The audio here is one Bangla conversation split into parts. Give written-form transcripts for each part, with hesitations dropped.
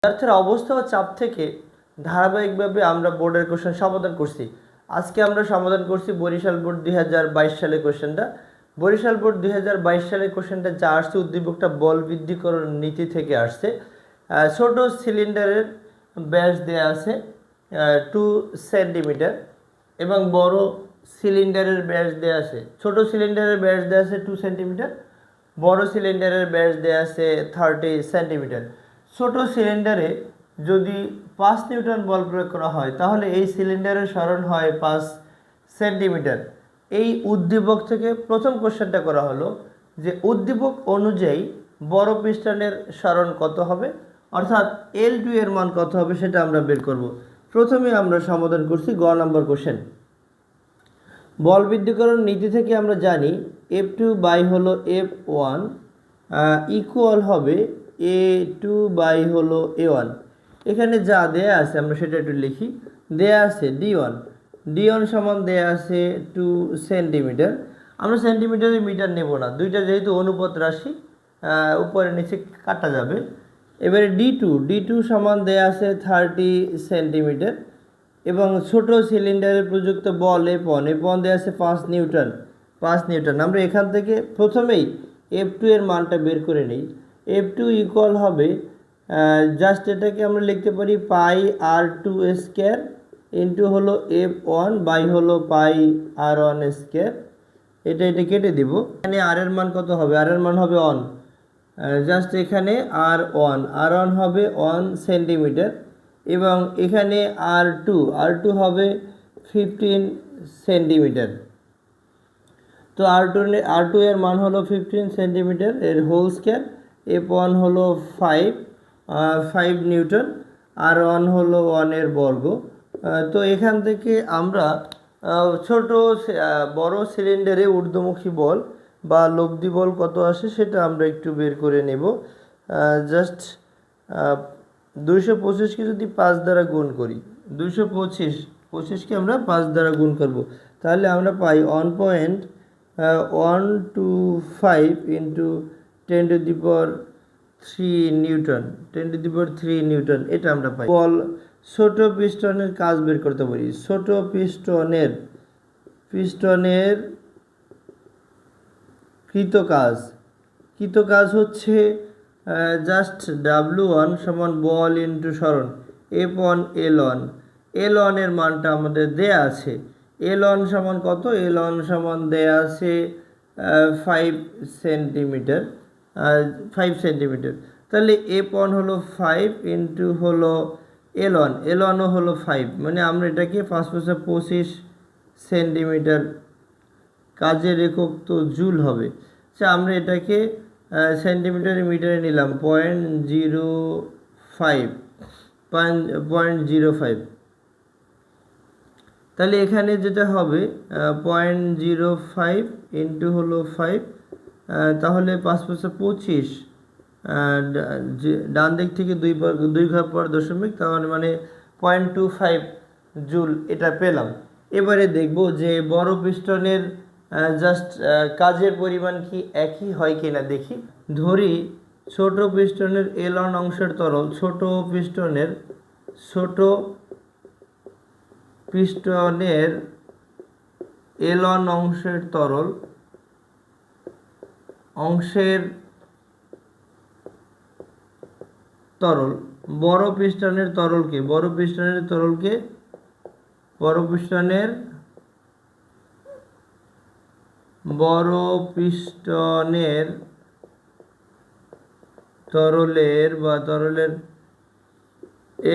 বিদ্যার্থীর অবস্থা ও চাপ থেকে ধারাবাহিকভাবে আমরা বোর্ডের কোশ্চেন সমাধান করছি। আজকে আমরা সমাধান করছি বরিশাল বোর্ড 2022 সালের কোশ্চেনটা। বরিশাল বোর্ড 2022 সালের কোশ্চেনটা যা আসছে উদ্দীপকটা বল বৃদ্ধিকরণ নীতি থেকে আসছে। ছোট সিলিন্ডারের ব্যাস দেয়া আছে 2 সেন্টিমিটার এবং বড় সিলিন্ডারের ব্যাস দেয়া আছে, ছোট সিলিন্ডারের ব্যাস দেয়া আছে 2 সেন্টিমিটার, বড় সিলিন্ডারের ব্যাস দেয়া আছে 30 সেন্টিমিটার। ছোট সিলিন্ডারে যদি 5 নিউটন বল প্রয়োগ করা হয় তাহলে এই সিলিন্ডারের সরণ হয় 5 সেন্টিমিটার। এই উদ্দীপক থেকে প্রথম কোশ্চেনটা করা হলো যে উদ্দীপক অনুযায়ী বড় পিস্টনের সরণ কত হবে, অর্থাৎ L2 এর মান কত হবে সেটা আমরা বের করব। প্রথমে আমরা সমাধান করছি গ নম্বর কোশ্চেন। বল বৃদ্ধিকরণ নীতি থেকে আমরা জানি F2 বাই হলো F1 ইকুয়াল হবে A2 বাই হলো A1। এখানে যা দেয়া আছে আমরা সেটা একটু লিখি। দেয়া আছে D1 সমান দেয়া আছে 2 সেন্টিমিটার। আমরা সেন্টিমিটারে মিটার নেব না, দুইটা যেহেতু অনুপাত রাশি উপরে নিচে কাটা যাবে। এবারে D2 সমান দেয়া আছে 30 সেন্টিমিটার এবং ছোট সিলিন্ডারে প্রযুক্ত বল F1 দেওয়া আছে 5 নিউটন। আমরা এখান থেকে প্রথমেই F2 এর মানটা বের করে নিই। F2 ইকুয়াল হবে জাস্ট এটাকে আমরা লিখতে পারি পাই R2 স্কোয়ার ইন্টু হলো F1 বাই হলো পাই R1 স্কোয়ার। এটা কেটে দিব। এখানে আর এর মান কত হবে? আর এর মান হবে 1। জাস্ট এখানে R1 হবে 1 সেন্টিমিটার এবং এখানে R2 হবে 15 সেন্টিমিটার। তো R2 এর মান হলো 15 সেন্টিমিটার এর হোল স্কয়ার। F1 হলো 5 নিউটন, R1 হলো 1 এর বর্গ। তো এখান থেকে আমরা বড় সিলিন্ডারে ঊর্ধ্বমুখী বল বা লব্ধি বল কত আসে সেটা আমরা একটু বের করে নেব। জাস্ট 225কে যদি 5 দ্বারা গুণ করি, 225কে আমরা 5 দ্বারা গুণ করব, তাহলে আমরা পাই 1.125 ইন্টু 10⁻³ নিউটন, এটা আমরা পাই। বল ছোট পিস্টনের কাজ বের করতে পারি। ছোট পিস্টনের কৃত কাজ হচ্ছে জাস্ট W1 সমান বল ইন্টু সরণ F1 L1 এর মানটা আমাদের দেয়া আছে। L1 সমান কত? L1 সমান দেয়া আছে 5 সেন্টিমিটার। তাহলে F1 হলো 5 ইন্টু হলো L1ও হলো 5, মানে আমরা এটাকে 5 × 25 সেন্টিমিটার, কাজের একক তো জুল হবে। আচ্ছা, আমরা এটাকে সেন্টিমিটারে মিটারে নিলাম 0.05। তাহলে এখানে যেটা হবে 0.05 ইন্টু হলো 5, তাহলে 5 × 25, ডান দিক থেকে 2 ঘর পর দশমিক, তাহলে মানে 0.25 জুল এটা পেলাম। এবারে দেখব যে বড় পিস্টনের জাস্ট কাজের পরিমাণ কি একই হয় কিনা দেখি। ধরি ছোট পিস্টনের L1 অংশের তরল, ছোট পিস্টনের L1 অংশের তরল বড় পিস্টনের তরলের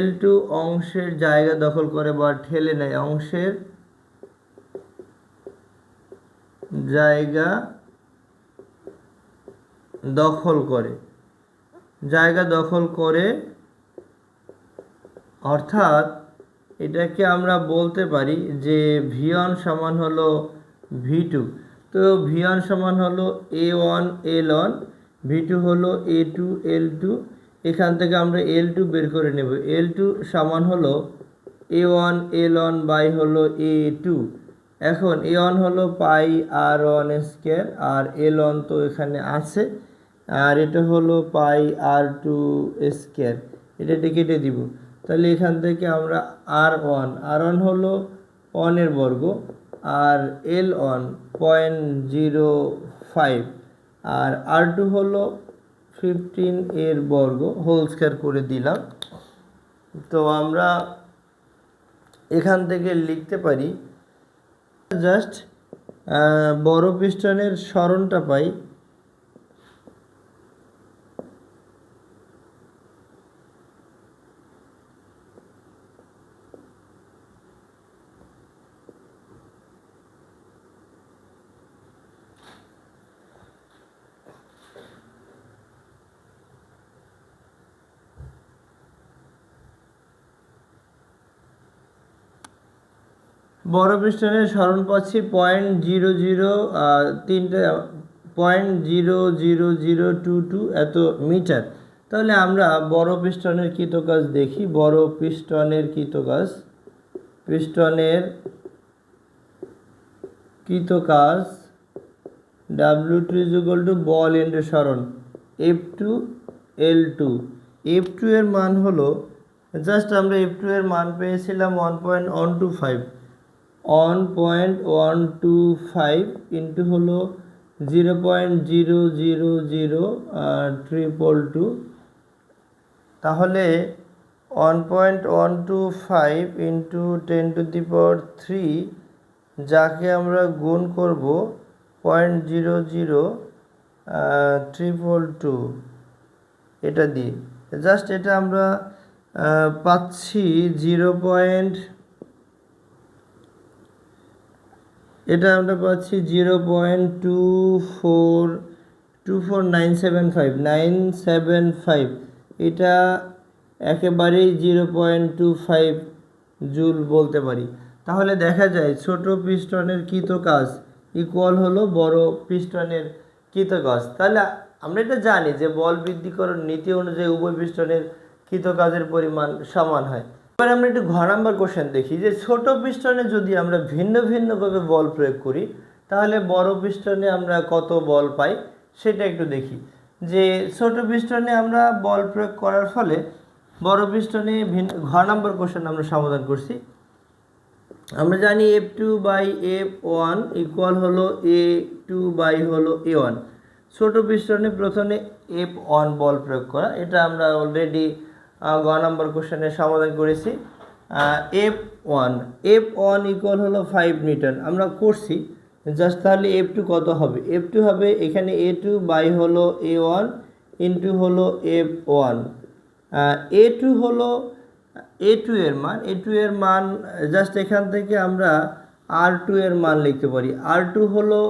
L2 অংশের জায়গা দখল করে বা ঠেলে নেয়, অংশের জায়গা দখল করে, অর্থাৎ এটাকে আমরা বলতে পারি যে V1 সমান হলো V2। তো V1 সমান হলো A1 L1, V2 হলো A2 L2। এখান থেকে আমরা L2 বের করে নেব। L2 সমান হলো A1 L1 বাই হলো A2। এখন A1 হলো পাই R1 স্কয়ার আর L1 তো এখানে আছে, আর এটা হলো পাই R2 স্কয়ার। এটা কেটে দিব। তাহলে এখান থেকে আমরা আর ওয়ান হলো 1 বর্গ, আর L1 0.05, আর R2 হলো 15 বর্গ হোল স্কয়ার করে দিলাম। তো আমরা এখান থেকে লিখতে পারি জাস্ট বড় পিস্টনের সরণটা পাই, বড় পিস্টনের সরণ পাচ্ছি 0.0022 এত মিটার। তাহলে আমরা বড় পিস্টনের কৃতকাজ দেখি। বড় পিস্টনের কৃতকাজ W2 বল ইন্টু সরণ F2 L2। F2 এর মান হলো জাস্ট আমরা F2 এর মান পেয়েছিলাম 1.125 ইন্টু হলো 0.000222, তাহলে 1.125 ইন্টু 10⁻³ যাকে আমরা গুণ করব 0.00322 এটা দিয়ে। জাস্ট এটা আমরা পাচ্ছি 0.24975 এটা একেবারেই 0.25 জুল বলতে পারি। তাহলে দেখা যায় ছোট পিস্টনের কৃতকাজ ইকুয়াল হলো বড় পিস্টনের কৃতকাজ। তাহলে আমরা এটা জানি যে বল বৃদ্ধিকরণ নীতি অনুযায়ী উভয় পিস্টনের কৃতকাজের পরিমাণ সমান হয়। এবার আমরা একটু ঘ নাম্বার কোশ্চেন দেখি যে ছোট পিস্টনে যদি আমরা ভিন্ন ভিন্নভাবে বল প্রয়োগ করি তাহলে বড় পিস্টনে আমরা কত বল পাই সেটা একটু দেখি। যে ছোট পিস্টনে আমরা বল প্রয়োগ করার ফলে বড় পিস্টনে ঘ নাম্বার কোশ্চেন আমরা সমাধান করছি। আমরা জানি F2/F1 ইকুয়াল হলো A2 হলো A1। ছোট পিস্টনে প্রথমে F1 বল প্রয়োগ করা, এটা আমরা অলরেডি গ নাম্বার কোশ্চেনের সমাধান করেছি। F1 ইকুয়াল হলো 5 নিউটন আমরা করছি। জাস্ট তাহলে F2 কত হবে? F2 হবে এখানে A2 হলো A1 ইন্টু হলো F1। A2 হলো A2 এর মান জাস্ট এখান থেকে আমরা R2 এর মান লিখতে পারি। R2 হলো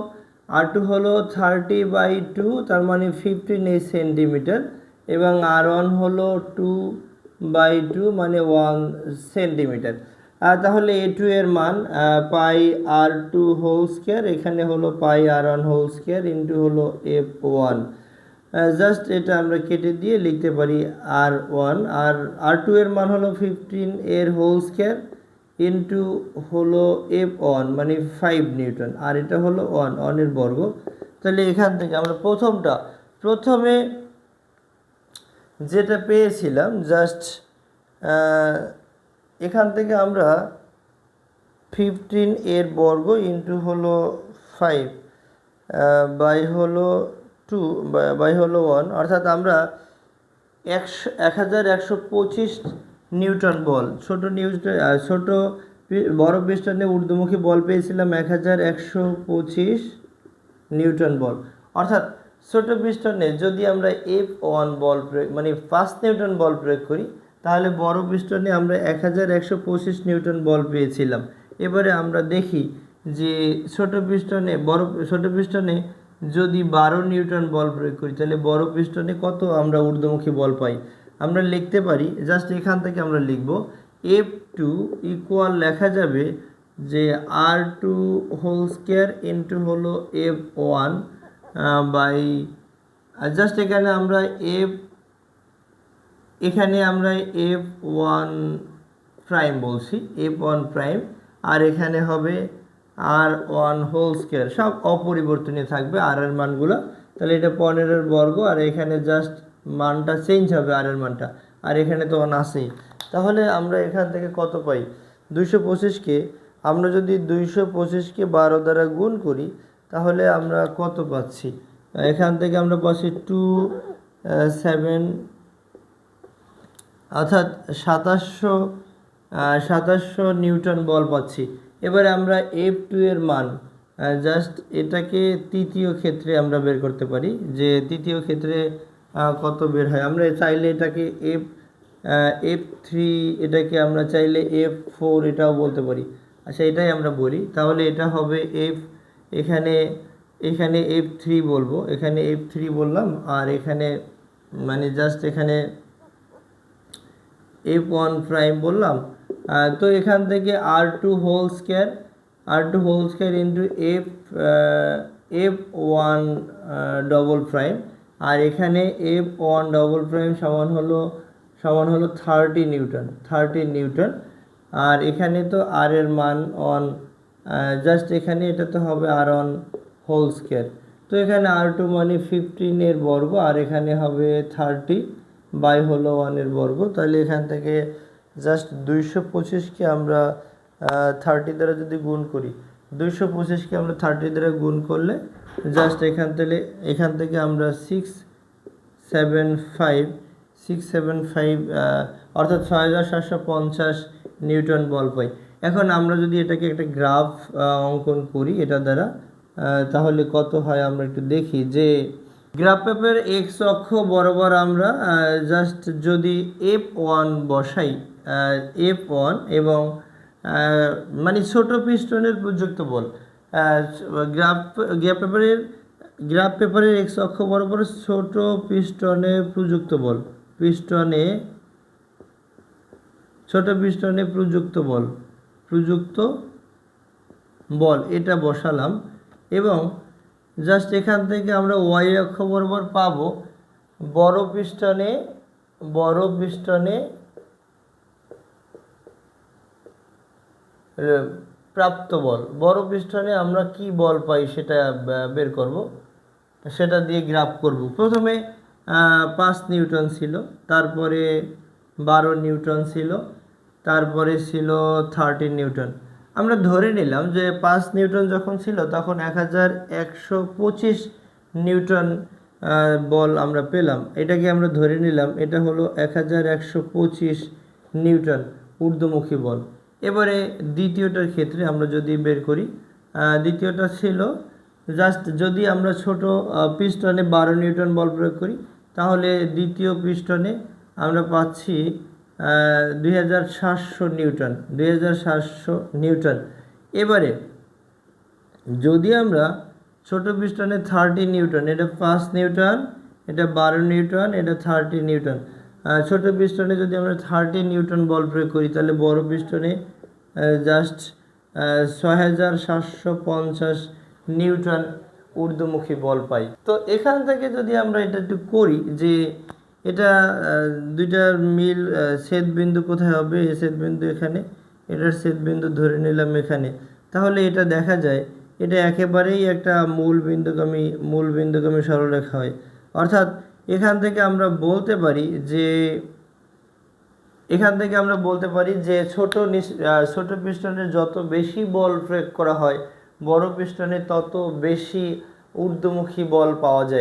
30/2 তার মানে 15 সেন্টিমিটার, এবং R1 হলো 2/2 মানে 1 সেন্টিমিটার। তাহলে A2 এর মান পাই R2 হোল স্কয়ার, এখানে হলো পাই R1 হোল স্কয়ার ইন্টু হলো F1। জাস্ট এটা আমরা কেটে দিয়ে লিখতে পারি R1, আর R2 এর মান হলো 15 হোল স্কয়ার ইন্টু হলো F1 মানে 5 নিউটন, আর এটা হলো 1 এর বর্গ। তাহলে এখান থেকে আমরা প্রথমে যেটা পেয়েছিলাম জাস্ট এখান থেকে আমরা 15 বর্গ ইন্টু হলো 5 বাই হলো 2 বাই হলো 1, অর্থাৎ আমরা 1125 নিউটন বল ছোট বড় পিস্টনে ঊর্ধ্বমুখী বল পেয়েছিলাম 1125 নিউটন বল। অর্থাৎ ছোট পিস্টনে যদি আমরা F1 বল প্রয়োগ মানে 5 নিউটন বল প্রয়োগ করি তাহলে বড় পিস্টনে আমরা 1125 নিউটন বল পেয়েছিলাম। এবারে আমরা দেখি যে ছোট পিস্টনে যদি 12 নিউটন বল প্রয়োগ করি তাহলে বড় পিস্টনে কত আমরা ঊর্ধ্বমুখী বল পাই। আমরা লিখতে পারি জাস্ট এখান থেকে আমরা লিখব F2 ইকুয়াল লেখা যাবে যে R2 হোল স্কয়ার ইন্টু হলো F1 বাই জাস্ট এখানে আমরা F1 প্রাইম বলছি, F1 প্রাইম, আর এখানে হবে R1 হোল স্কয়ার, সব অপরিবর্তনীয় থাকবে আর এর মানগুলো। তাহলে এটা 15 বর্গ, আর এখানে জাস্ট মানটা চেঞ্জ হবে আর এর মানটা, আর এখানে তো 1 আছেই। তাহলে আমরা এখান থেকে কত পাই? 225কে আমরা যদি 225কে 12 দ্বারা গুণ করি তাহলে আমরা কত পাচ্ছি? এখান থেকে আমরা পাচ্ছি 27, অর্থাৎ 2700 নিউটন বল পাচ্ছি। এবারে আমরা F2 এর মান জাস্ট এটাকে তৃতীয় ক্ষেত্রে আমরা বের করতে পারি যে তৃতীয় ক্ষেত্রে কত বের হয়। আমরা চাইলে এটাকে F3, এটাকে আমরা চাইলে F4 এটাও বলতে পারি। আচ্ছা, এটাই আমরা বলি। তাহলে এটা হবে এখানে F3 বলবো, এখানে F3 বললাম, আর এখানে মানে জাস্ট এখানে F1 প্রাইম বললাম। তো এখান থেকে R2 whole square into F1 double prime, আর এখানে F1 ডবল প্রাইম সমান হলো 30 নিউটন। আর এখানে তো আর এর মান অন, জাস্ট এখানে এটা তো হবে R1 হোল স্কয়ার। তো এখানে R2 মানে 15 এর বর্গ, আর এখানে হবে 30 বাই হলো 1 এর বর্গ। তাহলে এখান থেকে জাস্ট 225কে আমরা 30 দ্বারা যদি গুণ করি, 225কে আমরা 30 দ্বারা গুণ করলে জাস্ট এখান থেকে আমরা 675 অর্থাৎ 6750 নিউটন বল পাই। এখন আমরা যদি এটাকে একটা গ্রাফ অঙ্কন করি এটা দ্বারা, তাহলে কত হয় আমরা একটু দেখি। যে গ্রাফ পেপার এক্স অক্ষ বরাবর আমরা জাস্ট যদি F1 বসাই, F1 এবং মানে ছোট পিস্টনের প্রযুক্ত বল, গ্রাফ পেপারের এক্স অক্ষ বরাবর ছোট পিস্টনে প্রযুক্ত বল এটা বসালাম, এবং জাস্ট এখান থেকে আমরা ওয়াই অক্ষ বরাবর পাবো বড় পিস্টনে প্রাপ্ত বল। বড় পিস্টনে আমরা কি বল পাই সেটা বের করব, সেটা দিয়ে গ্রাফ করব। প্রথমে 5 নিউটন ছিল, তারপরে 12 নিউটন ছিল, তারপরে ছিল 13 নিউটন। আমরা ধরে নিলাম যে 5 নিউটন যখন ছিল তখন 1125 নিউটন বল আমরা পেলাম। এটাকে আমরা ধরে নিলাম এটা হলো 1125 নিউটন ঊর্ধ্বমুখী বল। এবারে দ্বিতীয়টার ক্ষেত্রে আমরা যদি বের করি, দ্বিতীয়টা ছিল জাস্ট যদি আমরা ছোট পিস্টনে 12 নিউটন বল প্রয়োগ করি তাহলে দ্বিতীয় পিস্টনে আমরা পাচ্ছি 2700 নিউটন। এবারে যদি আমরা ছোট পিস্টনে 30 নিউটন, এটা 5 নিউটন, এটা 12 নিউটন, এটা 30 নিউটন, ছোট পিস্টনে যদি আমরা 30 নিউটন বল প্রয়োগ করি তাহলে বড় পিস্টনে জাস্ট 6750 নিউটন ঊর্ধ্বমুখী বল পাই। তো এখান থেকে যদি আমরা এটা একটু করি যে এটা দুইটার মিল ছেদবিন্দু কোথায় হবে, এই ছেদবিন্দু এখানে, এটার ছেদবিন্দু ধরে নিলাম এখানে, তাহলে এটা দেখা যায় এটা একেবারেই একটা মূল বিন্দুগামী সরলরেখা হয়। অর্থাৎ এখান থেকে আমরা বলতে পারি যে ছোট পিস্টনে যত বেশি বল প্রয়োগ করা হয় বড় পিস্টনে তত বেশি ঊর্ধ্বমুখী বল পাওয়া যায়।